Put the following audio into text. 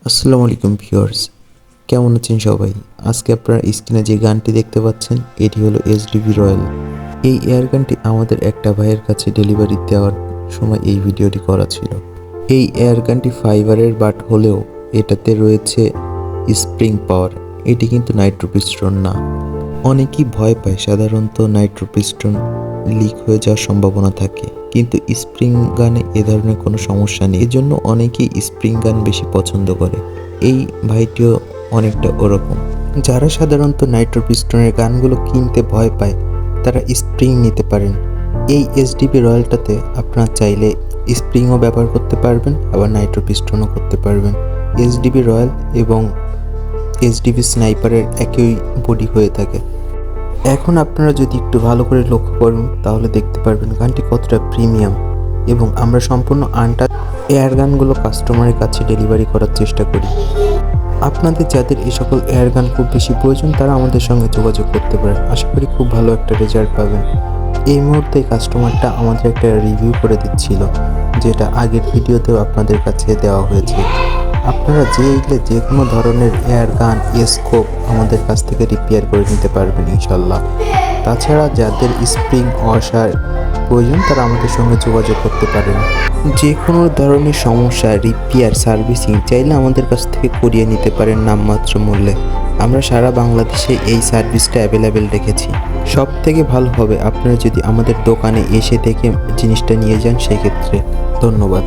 আসসালামু আলাইকুম ভিউয়ার্স, কেমন আছেন সবাই? আজকে আপনারা স্ক্রিনে যে গানটি দেখতে পাচ্ছেন এটি হলো এসডিবি রয়্যাল। এই এয়ার গানটি আমাদের একটা ভাইয়ের কাছে ডেলিভারি দেওয়ার সময় এই ভিডিওটি করা ছিল। এই এয়ার গানটি ফাইবারের বাট হলেও এটাতে রয়েছে স্প্রিং পাওয়ার। এটি কিন্তু নাইট্রো পিস্টন না। অনেকেই ভয় পায়, সাধারণত নাইট্রো পিস্টন লিক হয়ে যাওয়ার সম্ভাবনা থাকে, কিন্তু স্প্রিং গানে এ ধরনের কোনো সমস্যা নেই। এজন্য অনেকেই স্প্রিং গান বেশি পছন্দ করে। এই ভাইটিও অনেকটা ওরকম। যারা সাধারণত নাইট্রো পিস্টনের গানগুলো কিনতে ভয় পায় তারা স্প্রিং নিতে পারেন। এই এসডিবি রয়্যালটাতে আপনারা চাইলে স্প্রিংও ব্যবহার করতে পারবেন, আবার নাইট্রো পিস্টনও করতে পারবেন। এসডিবি রয়্যাল এবং এসডিবি স্নাইপারের একই বডি হয়ে থাকে। এখন আপনারা যদি একটু ভালো করে লক্ষ্য করুন তাহলে দেখতে পারবেন গানটি কতটা প্রিমিয়াম, এবং আমরা সম্পূর্ণ আনটাচ এয়ার গানগুলো কাস্টমারের কাছে ডেলিভারি করার চেষ্টা করি। আপনাদের যাদের এই সকল এয়ার গান খুব বেশি প্রয়োজন তারা আমাদের সঙ্গে যোগাযোগ করতে পারেন। আশা করি খুব ভালো একটা রেজাল্ট পাবেন। এই মুহূর্তে কাস্টমারটা আমাদের একটা রিভিউ করে দিচ্ছিল, যেটা আগের ভিডিওতেও আপনাদের কাছে দেওয়া হয়েছে। আপনারা যে কোনো ধরনের এয়ার গান, স্কোপ আমাদের কাছ থেকে রিপেয়ার করে নিতে পারবেন ইনশাল্লাহ। তাছাড়া যাদের স্প্রিং ওয়াশার প্রয়োজন তারা আমাদের সঙ্গে যোগাযোগ করতে পারেন। যে কোনো ধরনের সমস্যা, রিপেয়ার, সার্ভিসিং চাইলে আমাদের কাছ থেকে করিয়ে নিতে পারেন নামমাত্র মূল্যে। আমরা সারা বাংলাদেশে এই সার্ভিসটা অ্যাভেলেবেল রেখেছি। সব থেকে ভালো হবে আপনারা যদি আমাদের দোকানে এসে দেখে জিনিসটা নিয়ে যান, সেক্ষেত্রে। ধন্যবাদ।